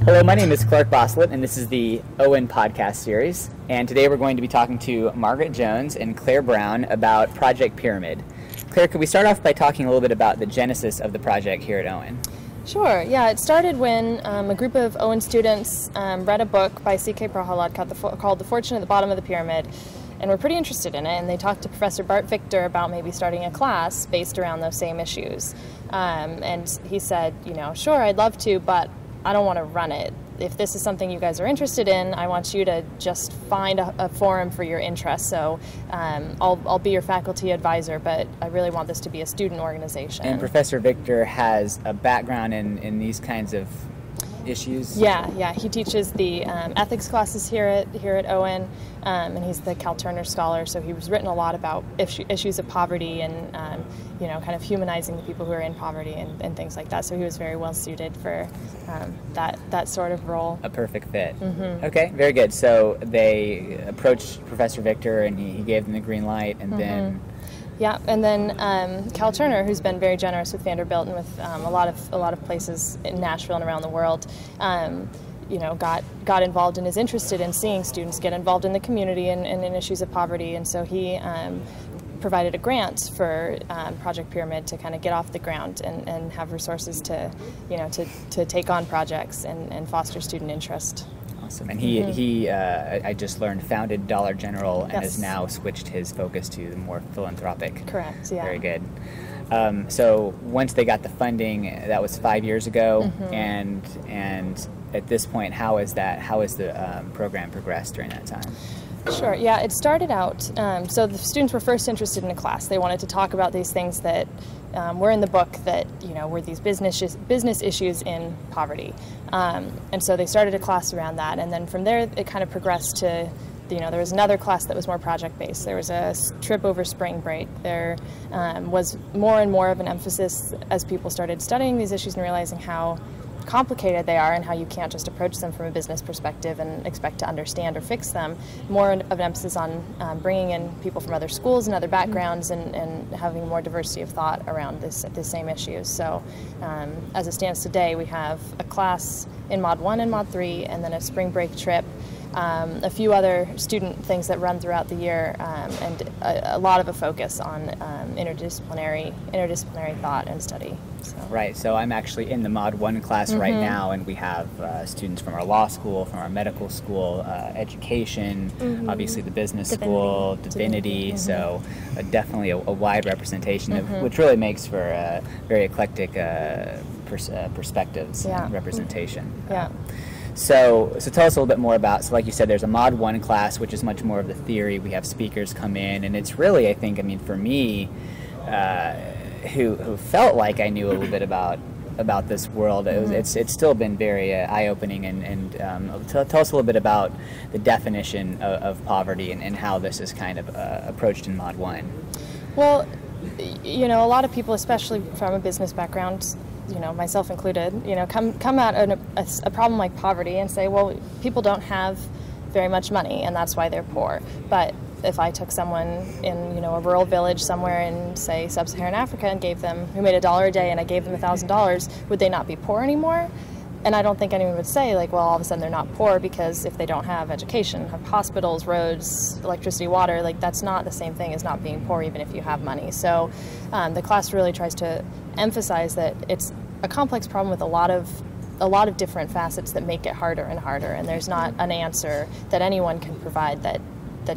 Hello, my name is Clark Bosslet, and this is the Owen podcast series. And today we're going to be talking to Margaret Jones and Claire Brown about Project Pyramid. Claire, could we start off by talking a little bit about the genesis of the project here at Owen? Sure. Yeah, it started when a group of Owen students read a book by C.K. Prahalad called The Fortune at the Bottom of the Pyramid, and were pretty interested in it. And they talked to Professor Bart Victor about maybe starting a class based around those same issues. And he said, sure, I'd love to, but I don't want to run it. If this is something you guys are interested in, I want you to just find a forum for your interest. So I'll be your faculty advisor, but I really want this to be a student organization. And Professor Victor has a background in these kinds of issues? Yeah. He teaches the ethics classes here at Owen, and he's the Cal Turner Scholar, so he's written a lot about issues of poverty and kind of humanizing the people who are in poverty and things like that. So he was very well suited for that sort of role. A perfect fit. Mm-hmm. Okay, very good. So they approached Professor Victor, and he gave them the green light, and then. Yeah, and then Cal Turner, who's been very generous with Vanderbilt and with a lot of places in Nashville and around the world, got involved and is interested in seeing students get involved in the community and in issues of poverty, and so he provided a grant for Project Pyramid to kind of get off the ground and have resources to take on projects and foster student interest. Awesome. And he I just learned, founded Dollar General and has now switched his focus to the more philanthropic. Correct, yeah. Very good. So once they got the funding, that was 5 years ago, and at this point, how has the program progressed during that time? Sure. Yeah, it started out, so the students were first interested in a class. They wanted to talk about these things that were in the book that, were these business issues in poverty. And so they started a class around that, and then from there it kind of progressed to, there was another class that was more project-based. There was a trip over spring break. There was more and more of an emphasis as people started studying these issues and realizing how complicated they are and how you can't just approach them from a business perspective and expect to understand or fix them. More of an emphasis on bringing in people from other schools and other backgrounds and having more diversity of thought around the same issues. So as it stands today, we have a class in Mod 1 and Mod 3, and then a spring break trip, a few other student things that run throughout the year, and a lot of a focus on interdisciplinary thought and study. So. Right, so I'm actually in the Mod 1 class right now, and we have students from our law school, from our medical school, education, obviously the business school, divinity, so definitely a wide representation, of, which really makes for a very eclectic perspectives and representation. Yeah. So tell us a little bit more about, so like you said, there's a Mod 1 class, which is much more of the theory. We have speakers come in, and it's really, I think, for me, who felt like I knew a little bit about this world, it's still been very eye-opening, and tell us a little bit about the definition of poverty and how this is kind of approached in Mod 1. Well, a lot of people, especially from a business background, myself included, come at a problem like poverty and say, well, people don't have very much money and that's why they're poor. But if I took someone in, a rural village somewhere in, say, sub-Saharan Africa and who made $1 a day, and I gave them $1,000, would they not be poor anymore? And I don't think anyone would say, like, well, all of a sudden they're not poor because if they don't have education, have hospitals, roads, electricity, water, like that's not the same thing as not being poor even if you have money. So the class really tries to emphasize that it's a complex problem with a lot of different facets that make it harder and harder, and there's not an answer that anyone can provide that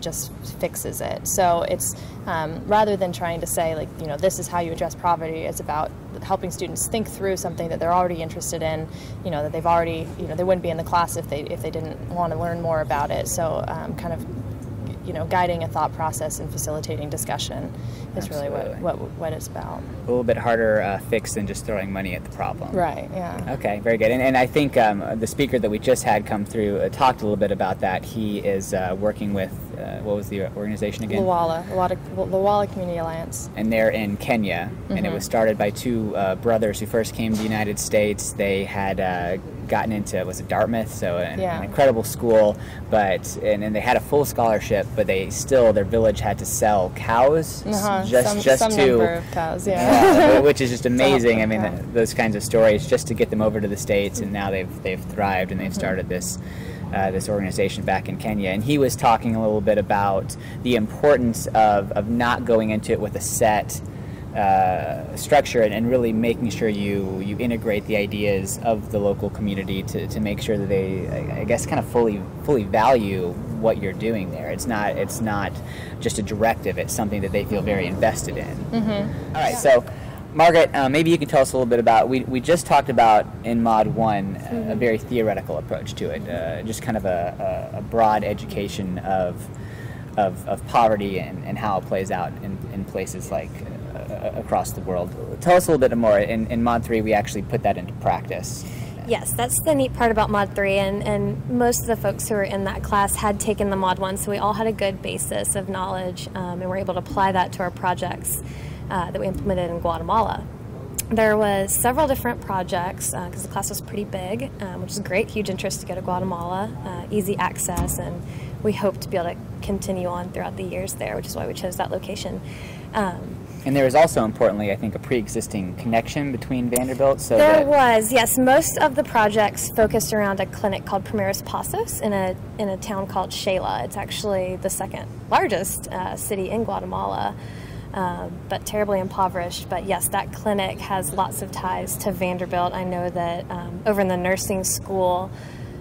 just fixes it. So it's rather than trying to say, like, this is how you address poverty, it's about helping students think through something that they're already interested in, that they've already, they wouldn't be in the class if they didn't want to learn more about it. So kind of, guiding a thought process and facilitating discussion is really what it's about. A little bit harder fix than just throwing money at the problem. Right, yeah. Okay, very good. And I think the speaker that we just had come through talked a little bit about that. He is working with, what was the organization again? Luwala Community Alliance. And they're in Kenya, and it was started by two brothers who first came to the United States. They had gotten into, was it Dartmouth? So an Yeah. incredible school, and they had a full scholarship, but their village had to sell cows just some to number of cows, yeah. which is just amazing. I mean, cow. those kinds of stories just to get them over to the States, and now they've thrived and they've started this organization back in Kenya. And he was talking a little bit about the importance of not going into it with a set structure and really making sure you integrate the ideas of the local community to make sure that they, I guess, kind of fully value what you're doing there. It's not just a directive, it's something that they feel very invested in. Mm-hmm. All right, so Margaret, maybe you can tell us a little bit about, we just talked about in Mod 1 a very theoretical approach to it, just kind of a broad education of poverty and how it plays out in places like across the world. Tell us a little bit more. In Mod 3, we actually put that into practice. Yes, that's the neat part about Mod 3, and most of the folks who were in that class had taken the Mod 1, so we all had a good basis of knowledge, and were able to apply that to our projects that we implemented in Guatemala. There was several different projects because the class was pretty big, which is great, huge interest to go to Guatemala, easy access, and we hope to be able to continue on throughout the years there, which is why we chose that location. And there was also, importantly, I think, a pre-existing connection between Vanderbilt. So there was, yes. Most of the projects focused around a clinic called Primeros Pasos in a town called Xela. It's actually the second largest city in Guatemala, but terribly impoverished. But yes, that clinic has lots of ties to Vanderbilt. I know that over in the nursing school,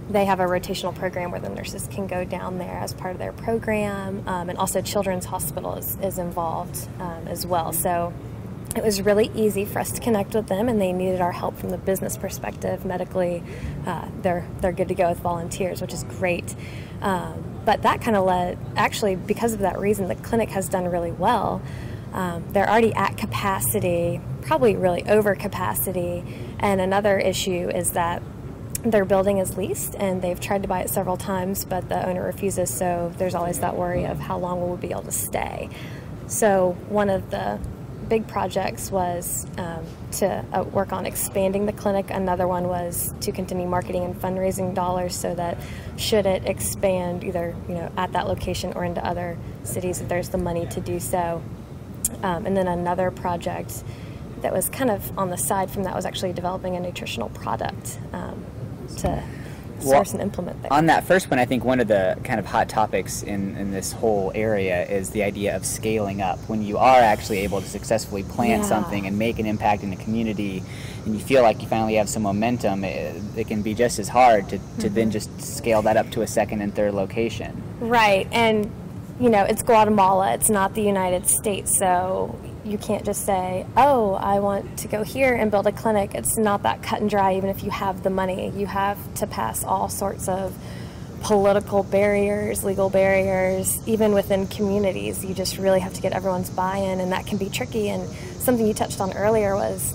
they have a rotational program where the nurses can go down there as part of their program, and also Children's Hospital is involved as well. So it was really easy for us to connect with them, and they needed our help from the business perspective. Medically, they're good to go with volunteers, which is great. But that kind of led, actually, because of that reason, the clinic has done really well. They're already at capacity, probably really over capacity, and another issue is that their building is leased, and they've tried to buy it several times, but the owner refuses, so there's always that worry of how long will we be able to stay. So one of the big projects was to work on expanding the clinic. Another one was to continue marketing and fundraising dollars so that should it expand either at that location or into other cities, that there's the money to do so. And then another project that was kind of on the side from that was actually developing a nutritional product to source and implement there. On that first one, I think one of the kind of hot topics in this whole area is the idea of scaling up. When you are actually able to successfully plant something and make an impact in the community, and you feel like you finally have some momentum, it can be just as hard to then just scale that up to a second and third location. Right, and it's Guatemala, it's not the United States, so you can't just say, oh, I want to go here and build a clinic. It's not that cut and dry, even if you have the money. You have to pass all sorts of political barriers, legal barriers, even within communities. You just really have to get everyone's buy-in, and that can be tricky. And something you touched on earlier was,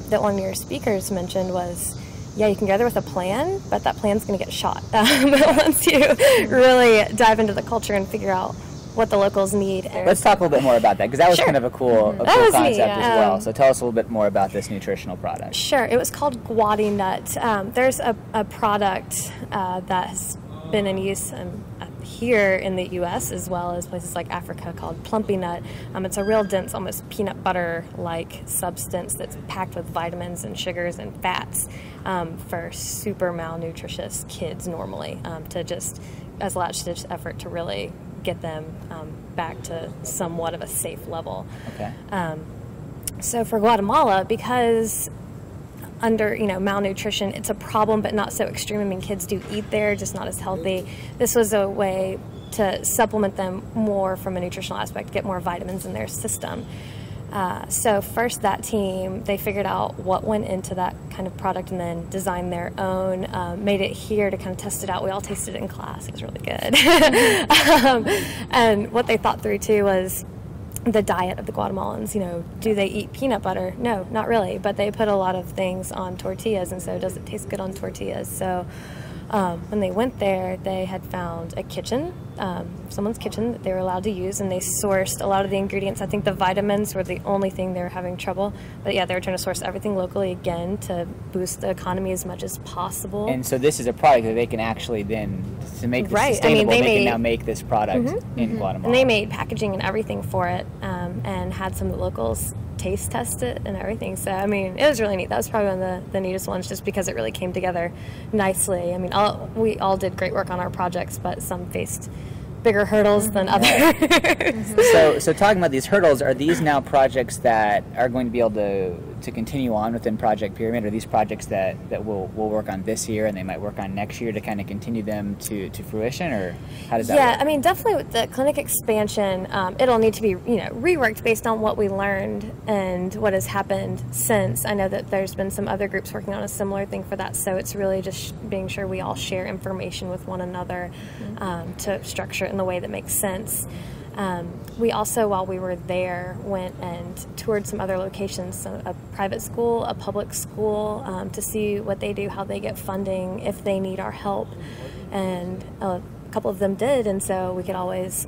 that one of your speakers mentioned was, yeah, you can go there with a plan, but that plan's going to get shot. Once you really dive into the culture and figure out what the locals need. Let's talk a little bit more about that, because that was kind of a cool concept as well. So tell us a little bit more about this nutritional product. Sure. It was called Guatinut. There's a product that has been in use here in the U.S. as well as places like Africa called Plumpy Nut. It's a real dense, almost peanut butter-like substance that's packed with vitamins and sugars and fats for super malnutritious kids normally, to just as a last-ditch effort to really get them back to somewhat of a safe level. Okay. So for Guatemala, because under malnutrition, it's a problem, but not so extreme. I mean, kids do eat there, just not as healthy. This was a way to supplement them more from a nutritional aspect, get more vitamins in their system. So first, that team, they figured out what went into that kind of product and then designed their own, made it here to kind of test it out. We all tasted it in class. It was really good. And what they thought through, too, was the diet of the Guatemalans. Do they eat peanut butter? No, not really. But they put a lot of things on tortillas, and so does it taste good on tortillas? So When they went there, they had found a kitchen, someone's kitchen that they were allowed to use, and they sourced a lot of the ingredients. I think the vitamins were the only thing they were having trouble. But yeah, they were trying to source everything locally again to boost the economy as much as possible. And so this is a product that they can actually then, to make this Right. sustainable, I mean, they can now make this product in Guatemala. And they made packaging and everything for it, and had some of the locals taste test it and everything. So, I mean, it was really neat. That was probably one of the neatest ones, just because it really came together nicely. I mean, we all did great work on our projects, but some faced bigger hurdles than others. So talking about these hurdles, are these now projects that are going to be able to continue on within Project Pyramid? Are these projects that we'll work on this year and they might work on next year to kind of continue them to fruition, or how does that work? I mean, definitely with the clinic expansion, it'll need to be reworked based on what we learned and what has happened since. I know that there's been some other groups working on a similar thing for that, so it's really just being sure we all share information with one another to structure it in the way that makes sense. We also, while we were there, went and toured some other locations, so a private school, a public school, to see what they do, how they get funding, if they need our help. And a couple of them did, and so we could always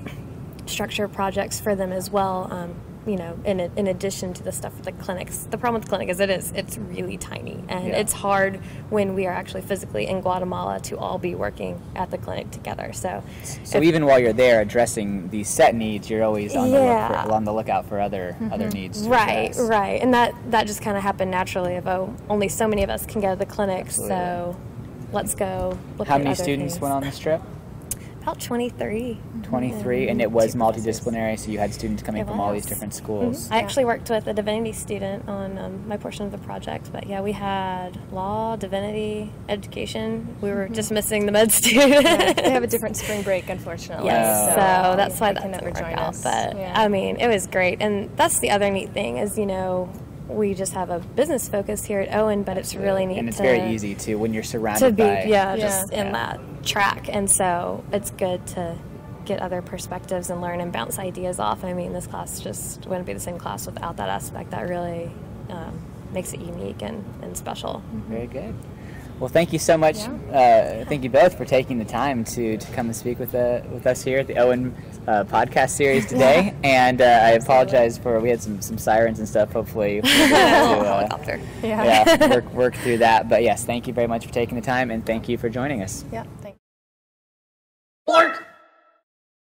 structure projects for them as well, in addition to the stuff with the clinics. The problem with the clinic is it's really tiny, and it's hard when we are actually physically in Guatemala to all be working at the clinic together. So even while you're there addressing these set needs, you're always on the lookout for other needs to address. Right, and that just kind of happened naturally of, only so many of us can go to the clinic. Absolutely. So let's go look How at many other students things. went on this trip? About 23. 23, and it was multidisciplinary, so you had students coming from all these different schools. I actually worked with a divinity student on my portion of the project, but yeah, we had law, divinity, education. We were just missing the med student. They have a different spring break, unfortunately. Yes, so that's why they that can didn't never work join out. us. But Yeah. I mean, it was great, and that's the other neat thing is we just have a business focus here at Owen, but it's really neat. And it's very easy too when you're surrounded by just in that track, and so it's good to get other perspectives and learn and bounce ideas off. I mean, this class just wouldn't be the same class without that aspect. That really makes it unique and special. Very good. Well, thank you so much. Thank you both for taking the time to come and speak with us here at the Owen podcast series today. And I apologize for, we had some sirens and stuff. Hopefully we'll be able to work through that. But yes, thank you very much for taking the time, and thank you for joining us. Yeah, thanks. Flirt!